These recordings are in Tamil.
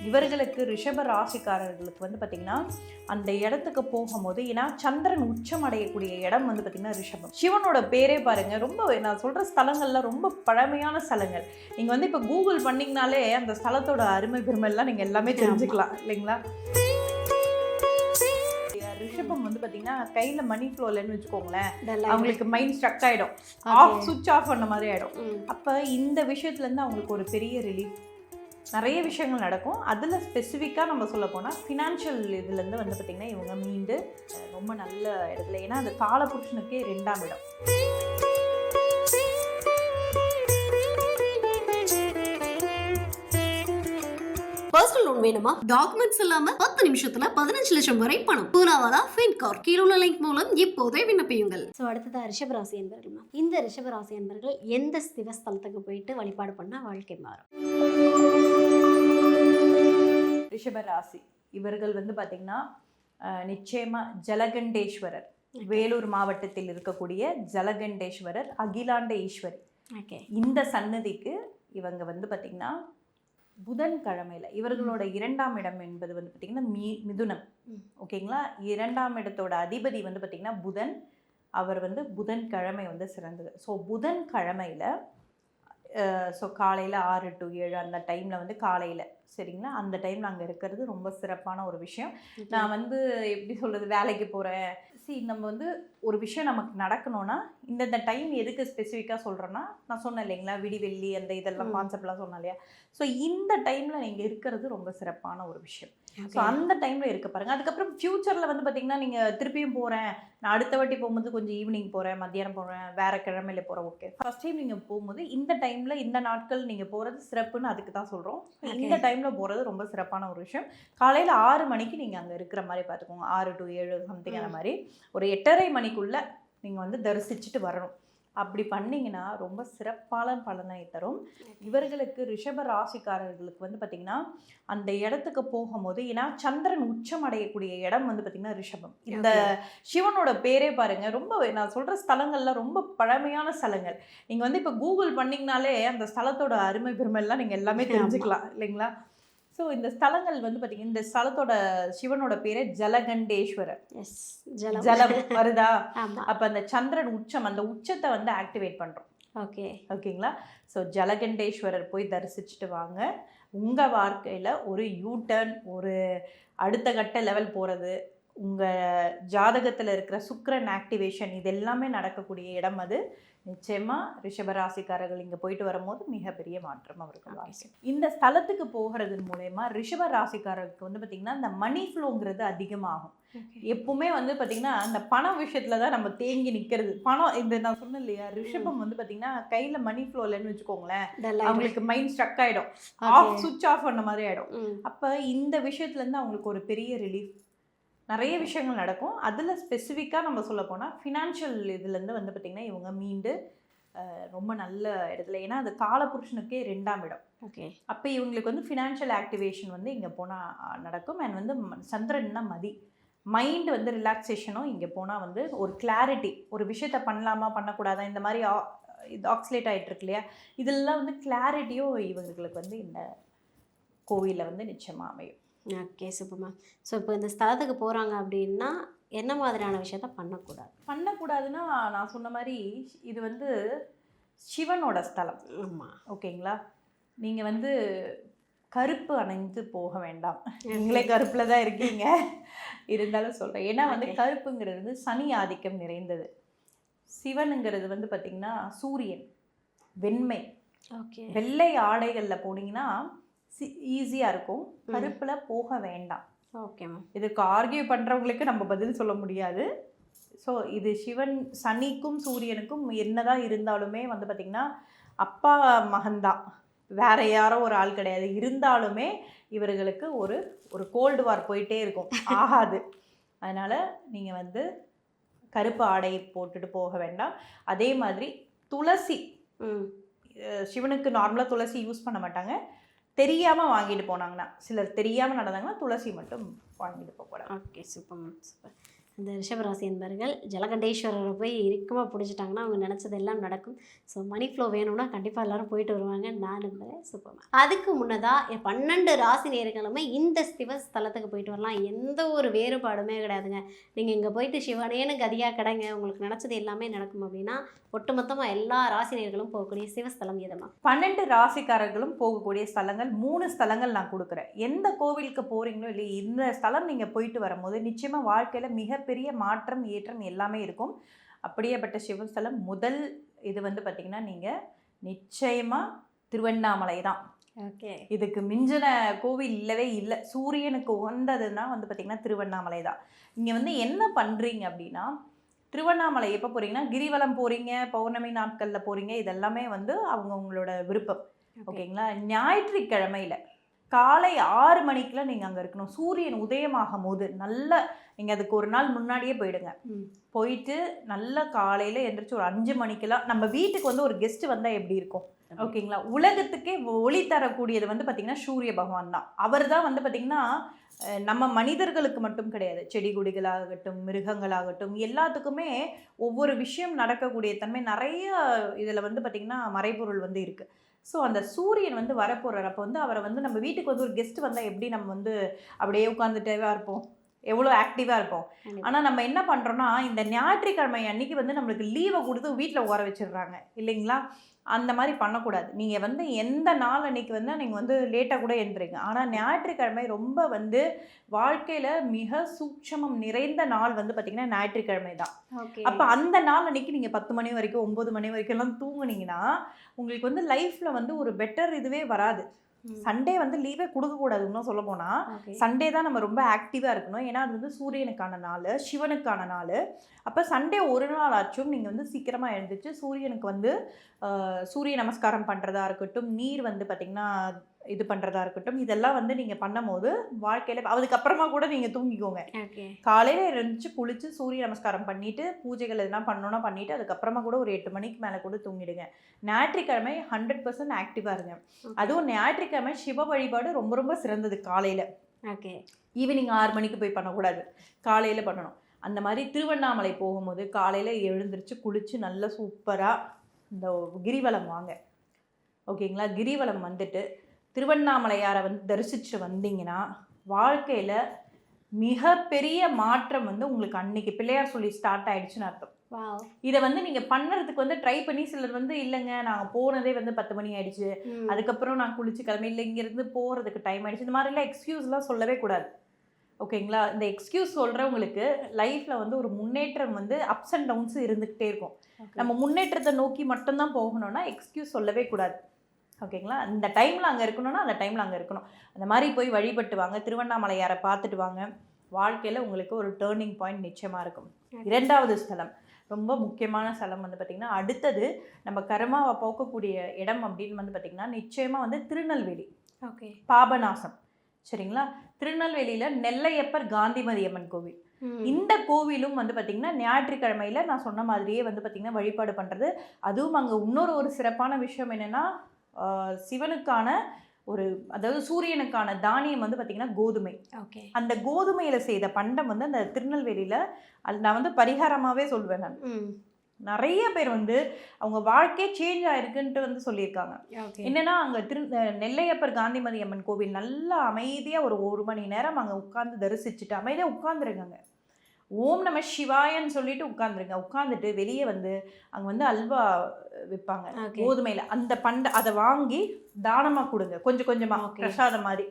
இவர்களுக்கு ரிஷப ராசிக்காரர்களுக்கு வந்து பார்த்திங்கன்னா அந்த இடத்துக்கு போகும்போது, ஏன்னா சந்திரன் உச்சம் அடையக்கூடிய இடம் வந்து பார்த்திங்கன்னா ரிஷபம். சிவனோட பேரே பாருங்கள், ரொம்ப நான் சொல்கிற ஸ்தலங்கள்லாம் ரொம்ப பழமையான ஸ்தலங்கள். நீங்கள் வந்து இப்போ கூகுள் பண்ணிங்கனாலே அந்த ஸ்தலத்தோட அருமை பெருமைலாம் நீங்கள் எல்லாமே தெரிஞ்சுக்கலாம் இல்லைங்களா? ரிஷபம் வந்து பார்த்தீங்கன்னா கையில் மணி ஃப்ளோ இல்லைன்னு வச்சுக்கோங்களேன், அவங்களுக்கு மைண்ட் ஸ்ட்ரக் ஆகிடும், சுவிட்ச் ஆஃப் பண்ண மாதிரி ஆகிடும். அப்போ இந்த விஷயத்துலேருந்து அவங்களுக்கு ஒரு பெரிய ரிலீஃப், நிறைய விஷயங்கள் நடக்கும். அதில் ஸ்பெசிஃபிக்காக நம்ம சொல்ல போனால் ஃபினான்ஷியல் இதுலேருந்து வந்து பார்த்திங்கன்னா இவங்க மீண்டு ரொம்ப நல்ல இடத்துல, ஏன்னா அந்த காலபுருஷனுக்கே 2ஆம் இடம். பர்சனல் லோன் வேணுமா? டாக்குமெண்ட்ஸ் இல்லாம 10 நிமிஷத்துல 15 லட்சம் வரை பணம். பூனாவாலா ஃபின்கார். கீழுள்ள லிங்க் மூலம் இப்போதே விண்ணப்பியுங்கள். ஸோ அடுத்ததா ரிஷபராசி என்பர்கள். இந்த ரிஷபராசி என்பர்கள் எந்த சிவஸ்தலத்துக்கு போயிட்டு வழிபாடு பண்ணா வாழ்க்கை மாறும்? ரிஷபராசி இவர்கள் வந்து பார்த்திங்கன்னா நிச்சயமாக ஜலகண்டேஸ்வரர், வேலூர் மாவட்டத்தில் இருக்கக்கூடிய ஜலகண்டேஸ்வரர் அகிலாண்ட ஈஸ்வரி, இந்த சன்னதிக்கு இவங்க வந்து பார்த்திங்கன்னா புதன்கிழமையில், இவர்களோட 2ஆம் இடம் என்பது வந்து பார்த்திங்கன்னா மிதுனம், ஓகேங்களா? 2ஆம் இடத்தோட அதிபதி வந்து பார்த்திங்கன்னா புதன், அவர் வந்து புதன்கிழமை வந்து சிறந்தது. ஸோ புதன்கிழமையில் ஸோ காலையில் 6 to 7 அந்த டைமில் வந்து காலையில், சரிங்களா, அந்த டைமில் அங்கே இருக்கிறது ரொம்ப சிறப்பான ஒரு விஷயம். நான் வந்து எப்படி சொல்கிறது, வேலைக்கு போகிறேன், நம்ம வந்து ஒரு விஷயம் நமக்கு நடக்கணும்னா இந்த டைம் எதுக்கு ஸ்பெசிஃபிக்காக சொல்கிறேன்னா, நான் சொன்னேன் இல்லைங்களா, விடிவெள்ளி அந்த இதெல்லாம் கான்செப்ட்லாம் சொன்னேன் இல்லையா? ஸோ இந்த டைமில் நீங்கள் இருக்கிறது ரொம்ப சிறப்பான ஒரு விஷயம். ஸோ அந்த டைமில் இருக்க பாருங்கள். அதுக்கப்புறம் ஃப்யூச்சரில் வந்து பார்த்திங்கன்னா நீங்கள் திருப்பியும் போகிறேன், நான் அடுத்த வாட்டி போகும்போது கொஞ்சம் ஈவினிங் போகிறேன், மத்தியானம் போகிறேன், வேறு கிழமையில் போகிறேன், ஓகே. ஃபர்ஸ்ட் டைம் நீங்கள் போகும்போது இந்த டைமில் இந்த நாட்கள் நீங்கள் போகிறது சிறப்புன்னு அதுக்கு தான் சொல்கிறோம். இந்த டைமில் போகிறது ரொம்ப சிறப்பான ஒரு விஷயம். காலையில் 6 மணிக்கு நீங்கள் அங்கே இருக்கிற மாதிரி பார்த்துக்கோங்க, 6 to 7 சம்திங் அந்த மாதிரி. ஒரு 8:30 மணிக்குள்ளே நீங்கள் வந்து தரிசிச்சுட்டு வரணும். அப்படி பண்ணிங்கன்னா ரொம்ப சிறப்பான பலனை தரும். இவர்களுக்கு ரிஷப ராசிக்காரர்களுக்கு வந்து பார்த்திங்கன்னா அந்த இடத்துக்கு போகும்போது, ஏன்னா சந்திரன் உச்சம் அடையக்கூடிய இடம் வந்து பார்த்திங்கன்னா ரிஷபம். இந்த சிவனோட பேரே பாருங்கள், ரொம்ப நான் சொல்கிற ஸ்தலங்கள்லாம் ரொம்ப பழமையான ஸ்தலங்கள். நீங்கள் வந்து இப்போ கூகுள் பண்ணிங்கனாலே அந்த ஸ்தலத்தோட அருமை பெருமைலாம் நீங்கள் எல்லாமே தெரிஞ்சுக்கலாம் இல்லைங்களா? ஸோ இந்த ஸ்தலங்கள் வந்து பார்த்திங்கன்னா, இந்த ஸ்தலத்தோட சிவனோட பேரே ஜலகண்டேஸ்வரர். ஜலம் வருதா? அப்போ அந்த சந்திரன் உச்சம், அந்த உச்சத்தை வந்து ஆக்டிவேட் பண்ணுறோம். ஓகேங்களா? ஸோ ஜலகண்டேஸ்வரர் போய் தரிசிச்சுட்டு வாங்க. உங்கள் வாழ்க்கையில் ஒரு யூடர்ன், ஒரு அடுத்த கட்ட லெவல் போகிறது, உங்கள் ஜாதகத்தில் இருக்கிற சுக்கிரன் ஆக்டிவேஷன், இது எல்லாமே நடக்கக்கூடிய இடம் அது. நிச்சயமாக ரிஷபராசிக்காரர்கள் இங்கே போயிட்டு வரும்போது மிகப்பெரிய மாற்றம் அவருக்கு வாழ்க்கை. இந்த ஸ்தலத்துக்கு போகிறது மூலயமா ரிஷப ராசிக்காரருக்கு வந்து பார்த்திங்கன்னா இந்த மணி ஃப்ளோங்கிறது அதிகமாகும். எப்பவுமே வந்து பார்த்திங்கன்னா அந்த பணம் விஷயத்தில் தான் நம்ம தேங்கி நிற்கிறது. பணம் இந்த நான் சொன்னேன் இல்லையா, ரிஷபம் வந்து பார்த்திங்கன்னா கையில் மணி ஃப்ளோ இல்லைன்னு வச்சுக்கோங்களேன், அவங்களுக்கு மைண்ட் ஸ்ட்ரக் ஆகிடும், சுவிட்ச் ஆஃப் பண்ண மாதிரி ஆகிடும். அப்போ இந்த விஷயத்துலேருந்து அவங்களுக்கு ஒரு பெரிய ரிலீஃப், நிறைய விஷயங்கள் நடக்கும். அதில் ஸ்பெசிஃபிக்காக நம்ம சொல்ல போனால் ஃபினான்ஷியல் இதுலேருந்து வந்து பார்த்திங்கன்னா இவங்க மீண்டு ரொம்ப நல்ல இடத்துல, ஏன்னா அது காலபுருஷனுக்கே 2ஆம் இடம். அப்போ இவங்களுக்கு வந்து ஃபினான்ஷியல் ஆக்டிவேஷன் வந்து இங்கே போனால் நடக்கும். அண்ட் வந்து சந்திரன்னா மதி, மைண்ட் வந்து ரிலாக்ஸேஷனும் இங்கே போனால் வந்து ஒரு கிளாரிட்டி, ஒரு விஷயத்த பண்ணலாமா பண்ணக்கூடாதா, இந்த மாதிரி இது ஆக்சிலேட் ஆகிட்டுருக்கு இல்லையா, இதெல்லாம் வந்து கிளாரிட்டியும் இவங்களுக்கு வந்து இந்த கோவிலில் வந்து நிச்சயமாக அமையும். ஓகே, சூப்பர்மா. ஸோ இப்போ இந்த ஸ்தலத்துக்கு போகிறாங்க அப்படின்னா என்ன மாதிரியான விஷயத்த பண்ணக்கூடாதுன்னா, நான் சொன்ன மாதிரி இது வந்து சிவனோட ஸ்தலம். ஆமாம், ஓகேங்களா? நீங்கள் வந்து கருப்பு அணிந்து போக வேண்டாம். நீங்களே கருப்பில் தான் இருக்கீங்க, இருந்தாலும் சொல்கிறேன். ஏன்னா வந்து கருப்புங்கிறது வந்து சனி ஆதிக்கம் நிறைந்தது. சிவனுங்கிறது வந்து பார்த்திங்கன்னா சூரியன், வெண்மை. வெள்ளை ஆடைகளில் போனீங்கன்னா ஈஸியாக இருக்கும், கருப்பில் போக வேண்டாம். இதுக்கு ஆர்கியூ பண்ணுறவங்களுக்கு நம்ம பதில் சொல்ல முடியாது. ஸோ இது சிவன், சனிக்கும் சூரியனுக்கும் என்னதான் இருந்தாலுமே வந்து பார்த்திங்கன்னா அப்பா மகன்தான், வேறு யாரோ ஒரு ஆள் கிடையாது. இருந்தாலுமே இவர்களுக்கு ஒரு கோல்டு வார் போயிட்டே இருக்கும், ஆகாது. அதனால் நீங்கள் வந்து கருப்பு ஆடை போட்டுட்டு போக வேண்டாம். அதே மாதிரி துளசி, சிவனுக்கு நார்மலாக துளசி யூஸ் பண்ண மாட்டாங்க, தெரியாமல் வாங்கிட்டு போனாங்கன்னா, சிலர் தெரியாமல் நடந்தாங்கன்னா துளசி மட்டும் வாங்கிட்டு போகக்கூடாது. Okay, super. இந்த ரிஷபராசி என்பர்கள் ஜலகண்டேஸ்வரரை போய் இறுக்கமாக பிடிச்சிட்டாங்கன்னா அவங்க நினச்சது எல்லாம் நடக்கும். ஸோ மணி ஃப்ளோ வேணும்னா கண்டிப்பாக எல்லோரும் போயிட்டு வருவாங்க. நான் நம்புகிறேன். சூப்பர்மா. அதுக்கு முன்னதாக 12 ராசி நேயர்களுமே இந்த சிவஸ்தலத்துக்கு போயிட்டு வரலாம். எந்த ஒரு வேறுபாடுமே கிடையாதுங்க. நீங்கள் இங்கே போயிட்டு சிவனேன்னு கதியாக கிடங்க, உங்களுக்கு நினச்சது எல்லாமே நடக்கும் அப்படின்னா ஒட்டுமொத்தமாக எல்லா ராசி நேயர்களும் போகக்கூடிய சிவஸ்தலம் எதுமா? 12 ராசிக்காரர்களும் போகக்கூடிய ஸ்தலங்கள் 3 ஸ்தலங்கள் நான் கொடுக்குறேன். எந்த கோவிலுக்கு போகிறீங்களோ இல்லையா, இந்த ஸ்தலம் நீங்கள் போயிட்டு வரும்போது நிச்சயமாக வாழ்க்கையில் மிகப்பெரிய மாற்றம் ஏற்றம் எல்லாமே இருக்கும். அப்படியேப்பட்ட சிவஸ்தலம் முதல் இது வந்து பார்த்திங்கன்னா நீங்கள் நிச்சயமாக திருவண்ணாமலை தான். ஓகே. இதுக்கு மிஞ்சின கோவில் இல்லவே இல்லை. சூரியனுக்கு உகந்ததுன்னா வந்து பார்த்திங்கன்னா திருவண்ணாமலை தான். இங்கே வந்து என்ன பண்ணுறீங்க அப்படின்னா, திருவண்ணாமலை எப்போ போகிறீங்கன்னா கிரிவலம் போகிறீங்க, பௌர்ணமி நாட்களில் போகிறீங்க, இதெல்லாமே வந்து அவங்கவுங்களோட விருப்பம். ஓகேங்களா? ஞாயிற்றுக்கிழமையில் காலை 6 மணிக்கெலாம் நீங்கள் அங்கே இருக்கணும். சூரியன் உதயமாகும் போது நல்ல நீங்கள் அதுக்கு ஒரு நாள் முன்னாடியே போயிடுங்க. போயிட்டு நல்ல காலையில் எந்திரிச்சு ஒரு 5 மணிக்கெல்லாம் நம்ம வீட்டுக்கு வந்து ஒரு கெஸ்ட் வந்தால் எப்படி இருக்கும்? ஓகேங்களா? உலகத்துக்கே ஒளி தரக்கூடியது வந்து பார்த்திங்கன்னா சூரிய பகவான் தான். அவர் தான் வந்து பார்த்திங்கன்னா நம்ம மனிதர்களுக்கு மட்டும் கிடையாது, செடி கொடிகளாகட்டும், மிருகங்களாகட்டும், எல்லாத்துக்குமே ஒவ்வொரு விஷயம் நடக்கக்கூடிய தன்மை நிறைய இதில் வந்து பார்த்திங்கன்னா மறைபொருள் வந்து இருக்குது. ஸோ அந்த சூரியன் வந்து வரப்போகிறார். அப்போ வந்து அவரை வந்து நம்ம வீட்டுக்கு வந்து ஒரு கெஸ்ட் வந்தால் எப்படி நம்ம வந்து அப்படியே உட்காந்துட்டேவா இருப்போம், எவ்வளோ ஆக்டிவாக இருப்போம். ஆனால் நம்ம என்ன பண்ணுறோன்னா இந்த ஞாயிற்றுக்கிழமை அன்னைக்கு வந்து நம்மளுக்கு லீவை கொடுத்து வீட்டில் உட்கார வச்சிடுறாங்க இல்லைங்களா? அந்த மாதிரி பண்ணக்கூடாது. நீங்கள் வந்து எந்த நாள் அன்னைக்கு வந்து நீங்கள் வந்து லேட்டாக கூட எழுந்துறீங்க. ஆனால் ஞாயிற்றுக்கிழமை ரொம்ப வந்து வாழ்க்கையில் மிக சூட்சமம் நிறைந்த நாள் வந்து பார்த்திங்கன்னா ஞாயிற்றுக்கிழமை தான். அப்போ அந்த நாள் அன்னைக்கு நீங்கள் 10 மணி வரைக்கும் 9 மணி வரைக்கும் எல்லாம் தூங்குனீங்கன்னா உங்களுக்கு வந்து லைஃப்பில் வந்து ஒரு பெட்டர் இதுவே வராது. சண்டே வந்து லீவே கொடுக்கக்கூடாது. இன்னும் சொல்ல போனால் சண்டே தான் நம்ம ரொம்ப ஆக்டிவாக இருக்கணும். ஏன்னா அது வந்து சூரியனுக்கான நாள், சிவனுக்கான நாள். அப்போ சண்டே ஒரு நாள் ஆச்சும் நீங்கள் வந்து சீக்கிரமாக எழுந்துச்சு சூரியனுக்கு வந்து சூரிய நமஸ்காரம் பண்ணுறதா இருக்கட்டும், நீர் வந்து பார்த்திங்கன்னா இது பண்ணுறதா இருக்கட்டும், இதெல்லாம் வந்து நீங்கள் பண்ணும் போது வாழ்க்கையில் அதுக்கப்புறமா கூட நீங்கள் தூங்கிக்கோங்க. காலையில் எழுந்துச்சு குளித்து சூரிய நமஸ்காரம் பண்ணிவிட்டு பூஜைகள் எதுனா பண்ணோன்னா பண்ணிவிட்டு அதுக்கப்புறமா கூட ஒரு 8 மணிக்கு மேலே கூட தூங்கிடுங்க. ஞாயிற்றுக்கிழமை 100% ஆக்டிவாக இருங்க. அதுவும் ஞாயிற்றுக்கிழமை சிவ வழிபாடு ரொம்ப ரொம்ப சிறந்தது. காலையில் ஈவினிங் 6 மணிக்கு போய் பண்ணக்கூடாது, காலையில் பண்ணணும். அந்த மாதிரி திருவண்ணாமலை போகும்போது காலையில் எழுந்திரிச்சு குளித்து நல்லா சூப்பராக இந்த கிரிவலம் வாங்க. ஓகேங்களா? கிரிவலம் வந்துட்டு திருவண்ணாமலையாரை வந்து தரிசிச்சு வந்தீங்கன்னா வாழ்க்கையில் மிகப்பெரிய மாற்றம் வந்து உங்களுக்கு அன்னைக்கு பிள்ளையார் சொல்லி ஸ்டார்ட் ஆயிடுச்சுன்னு அர்த்தம். இதை வந்து நீங்கள் பண்ணுறதுக்கு வந்து ட்ரை பண்ணி சிலர் வந்து இல்லைங்க நாங்கள் போனதே வந்து 10 மணி ஆயிடுச்சு, அதுக்கப்புறம் நான் குளிச்சு கிளம்பி இல்லை இங்கேருந்து போகிறதுக்கு டைம் ஆயிடுச்சு, இந்த மாதிரிலாம் எக்ஸ்கியூஸ்லாம் சொல்லவே கூடாது. ஓகேங்களா? இந்த எக்ஸ்கியூஸ் சொல்கிறவங்களுக்கு லைஃப்பில் வந்து ஒரு முன்னேற்றம் வந்து அப்ஸ் அண்ட் டவுன்ஸ் இருந்துக்கிட்டே இருக்கும். நம்ம முன்னேற்றத்தை நோக்கி மட்டும்தான் போகணும்னா எக்ஸ்கியூஸ் சொல்லவே கூடாது. ஓகேங்களா? அந்த டைமில் அங்கே இருக்கணும்னா அந்த டைமில் அங்கே இருக்கணும். அந்த மாதிரி போய் வழிபட்டு வாங்க, திருவண்ணாமலையாரை பார்த்துட்டு வாங்க. வாழ்க்கையில் உங்களுக்கு ஒரு டேர்னிங் பாயிண்ட் நிச்சயமாக இருக்கும். 2வது ஸ்தலம் ரொம்ப முக்கியமான ஸ்தலம் வந்து பார்த்திங்கன்னா அடுத்தது நம்ம கர்மாவை போக்கக்கூடிய இடம் அப்படின்னு வந்து பார்த்திங்கன்னா நிச்சயமாக வந்து திருநெல்வேலி. பாபநாசம். சரிங்களா? திருநெல்வேலியில் நெல்லையப்பர் காந்திமதி அம்மன் கோவில். இந்த கோவிலும் வந்து பார்த்திங்கன்னா ஞாயிற்றுக்கிழமையில் நான் சொன்ன மாதிரியே வந்து பார்த்திங்கன்னா வழிபாடு பண்ணுறது. அதுவும் அங்கே இன்னொரு சிறப்பான விஷயம் என்னென்னா சிவனுக்கான ஒரு அதாவது சூரியனுக்கான தானியம் வந்து பார்த்திங்கன்னா கோதுமை. அந்த கோதுமையில் செய்த பண்டம் வந்து அந்த திருநெல்வேலியில் அது நான் வந்து பரிகாரமாகவே சொல்வேன். நான் நிறைய பேர் வந்து அவங்க வாழ்க்கையே சேஞ்ச் ஆயிருக்குன்ட்டு வந்து சொல்லியிருக்காங்க. என்னன்னா அங்கே நெல்லையப்பர் காந்திமதி அம்மன் கோவில் நல்லா அமைதியாக ஒரு மணி நேரம் அங்கே உட்காந்து தரிசிச்சுட்டு அமைதியாக உட்காந்துருங்க. ஓம் நம சிவாயன்னு சொல்லிட்டு உட்காந்துருங்க. உட்காந்துட்டு வெளியே வந்து அங்கே வந்து அல்வா விற்பாங்க கோதுமையில். அந்த அதை வாங்கி தானமாக கொடுங்க, கொஞ்சம் கொஞ்சமாக பிரசாதம் மாதிரி.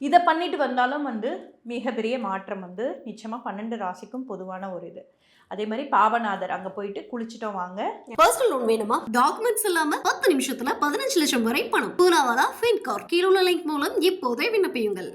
இதை பண்ணிட்டு வந்தாலும் வந்து மிகப்பெரிய மாற்றம் வந்து நிச்சயமாக 12 ராசிக்கும் பொதுவான ஒரு இது. அதே மாதிரி பாபநாதர் அங்கே போயிட்டு குளிச்சுட்டோம் வாங்க. பர்சனல் லோன் வேணுமா? டாக்குமெண்ட்ஸ் இல்லாமல் 10 நிமிஷத்துல 15 லட்சம் வரை பணம். பூனாவாலா ஃபின்கார். கீழே உள்ள லிங்க் மூலம் இப்போதே விண்ணப்பியுங்கள்.